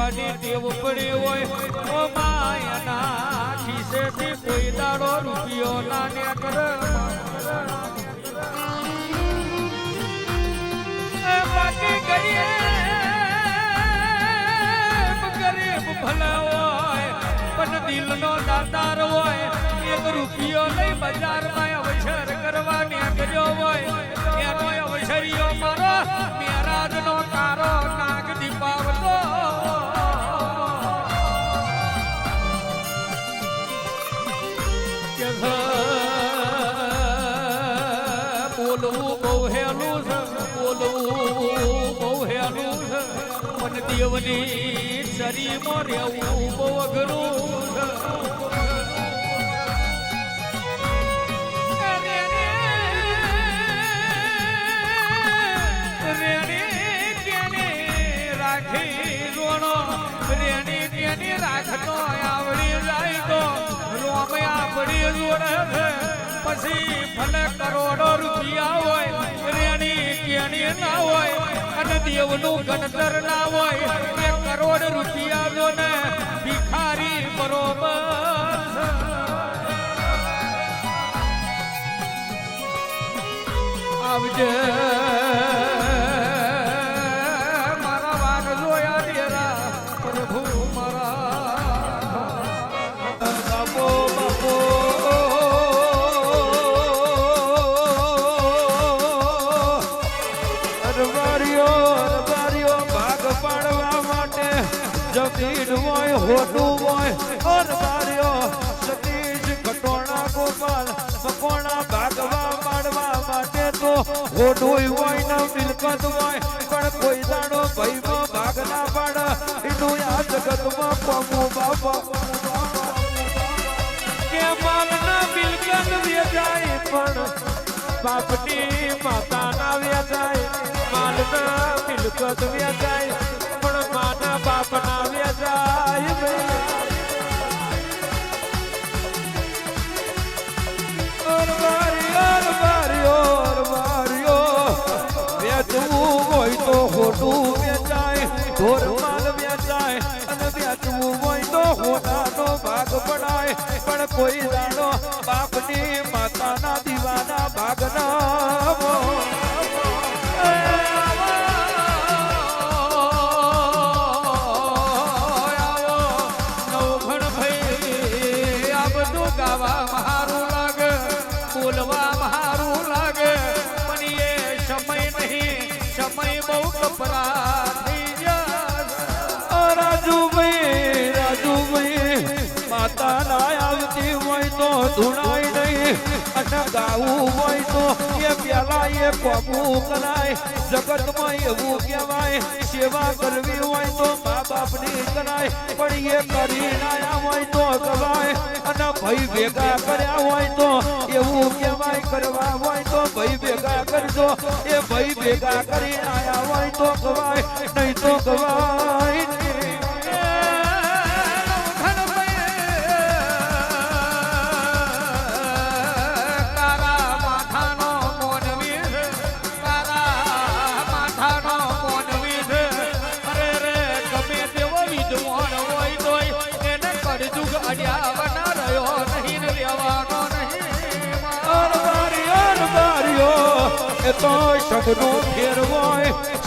જીવવાની ટેવ પડી હોય ઓ માયના ખિસ્સેથી કોઈ દાડો રૂપિયો ના નીકળે બાકી ગરીબ ભલા હોય પણ દિલનો દાતાર હોય એક રૂપિયો લઈ બજારમાં અવસર કરવા નીકળ્યો હોય એનો અવસરીયો મારો મેરાજનો તારો નાગ દીપાવતો બોલવું બહુ હેલું છે બોલવું બહુ હેલું છે પણ દેવની શરીરમાં રહેવું બહુ અઘરું છે રાખતો આવડી જાય તો રોમ આપડી જોડે છે પછી ભલે કરોડો રૂપિયા હોય રેણી કેણી ના હોય અને દેવનું ગણતર ના હોય 1 કરોડ રૂપિયા જો ને ભિખારી બરોબર આવજે જમીન હોય હોટું હોય ઓર માર્યો સતીશ કટોણા ગોપાલ મકોણા ભાગવા પાડવા માટે તો હોટું હોય ને મિલકત હોય પણ કોઈ દાડો ભાઈમાં ભાગ ના પાડે એનું આ જગતમાં પામું બાપા કે માલના મિલકત વેચાય પણ બાપની માતા ના વેચાય માલના મિલકત વેચાય પણ માના બાપ ના વેચાય વેચવું હોય તો ખોટું વેચાય ઢોર માલ વેચાય અને વેચવું હોય તો હોનાનો ભાગ પડાય પણ કોઈ દાડો બાપની માતાના દીવાના ભાગ ના બોલવા મારું લાગે પણ એ સમય નહીં સમય બહુ કપરા થઈ જાય રાજુભાઈ માતા ના આવતી હોય તો ધૂણાય નહીં અને ગાવું હોય તો એ પેલા એ પગું કરાય જગતમાં એવું કહેવાય સેવા કરવી હોય તો મા બાપની કરાય પણ એ કરી ના હોય તો કરાય અને ભાઈ ભેગા કર્યા હોય તો એવું કહેવાય કરવા હોય તો ભાઈ ભેગા કરજો એ ભાઈ ભેગા કરી આયા હોય તો કવાય નહીં તો કવાય તો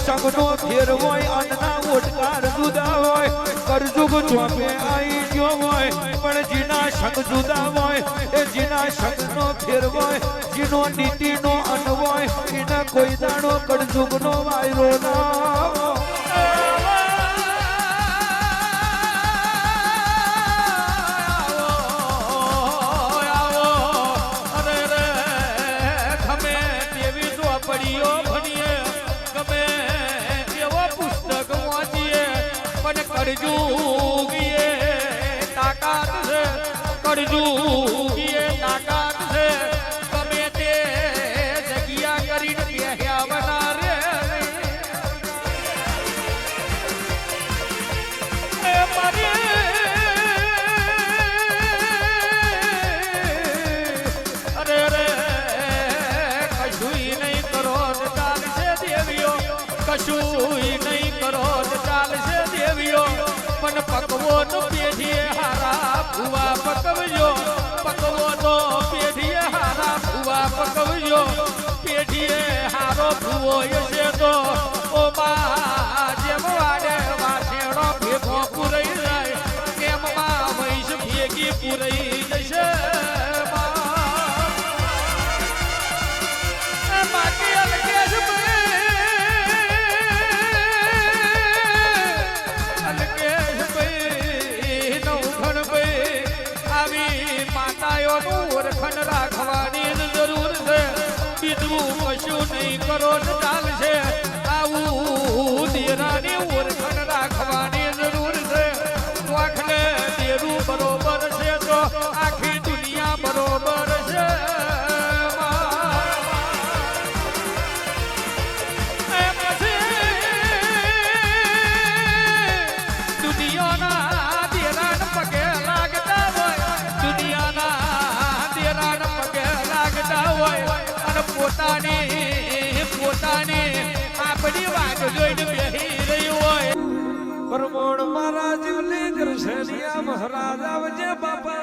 સગનો ફેર હોય અન્ના ઓટકાર જુદા હોય કરજુગ ચોપે આઈ ગયો હોય પણ જીના સંગ જુદા હોય એ જીના સંગનો ફેર હોય જીનો નીતિનો અન હોય એને કોઈ દાડો કરજુગનો વાયરો ના કરજુગીએ તાકાત છે કરજુગીએ તાકાત છે ગમે તે જગ્યા કરીને બેહ્યા બના રે અરે રે કશું નહીં કરો ચાલશે દેવીઓ કશું નહીં કરો ચાલશે દેવીઓ મન પકવો તો પેઢીએ હારા ભુવા પકવજો પકવો તો પેઢીએ હારા ભુવા પકવજો પેઢીએ હારો ભુવો હશે તો ઓ બા જેમ વાડે વાસેડો ભેગો પુરાઈ જાય કેમ માં વૈશ ભેગી પુરાઈ જશે બાકી અલકેશ ઓળખણ રાખવાની જરૂર છે બીજું કશું નહીં કરો ને ચાલશે આવું દેરાની ઓળખણ રાખવાની જરૂર છે વાખને દેરું બરોબર છે તો આખી દુનિયા બરોબર છે દુનિયાના દેરાન પગે લાગતા હોય દુનિયાના અને પોતાની આપણી વાત જોઈને બેહી રહી હોય પરમોણ મારા જીવલી દર્શનિયા મહારાજ આવજે બાપા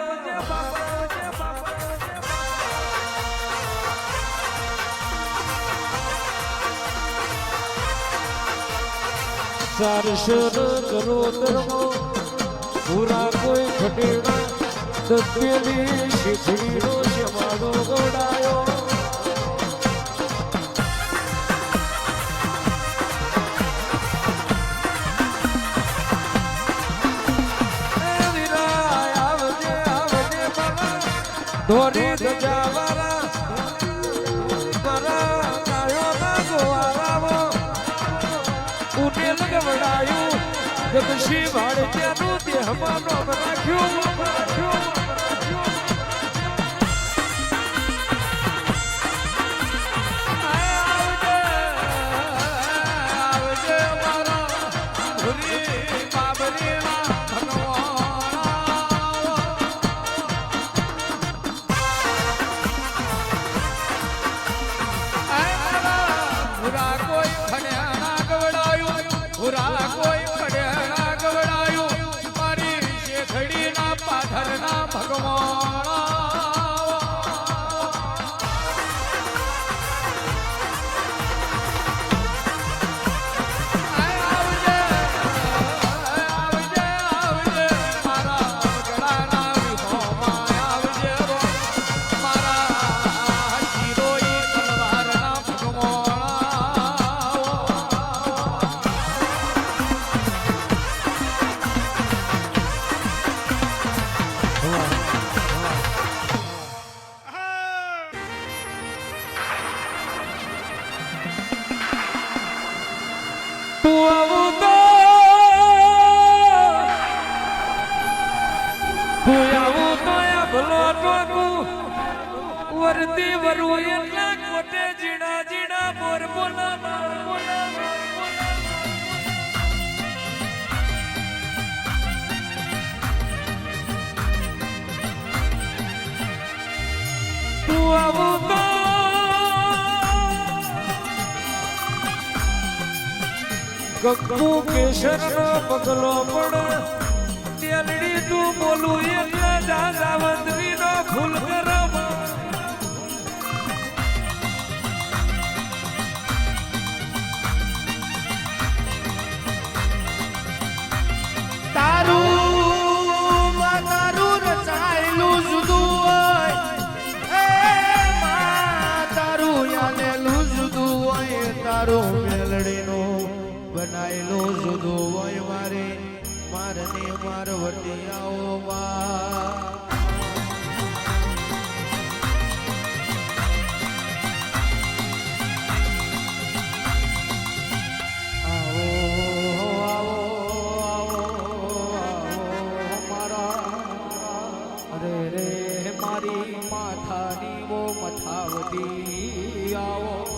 ચારશર કરો ધર્મો પૂરા કોઈ ખટેડા દત્યેલી શીખડીનો શમાડો ગોડાયો ધોરી ધજાવાળા મારા ગાયોના ગોવારાવો ઉટેલ ગવડાયું જગશી ભાડત્યાનું દેહમાં નામ રાખ્યું આવજે મારા ભૂરી બાબરીના કોઈ પડ્યા ગવડાયું મારી શેખડીના પાથરના ભગવાન વરતી વરુ એટલા કોટે જીણા જીણા બોર બોલા તું આવું તો ગગુ કેસર નો પગલો પડ તેલડી તું બોલું એટલા દાદાવંતરી નો ફૂલ કરમ તારું રચાયેલું જુદું હોય તારું યાલેલું જુદું હોય તારું મેલડીનું બનાયેલું જુદું હોય મારને મારવટિયાઓ મારી માથાની વો મથાવતી આવો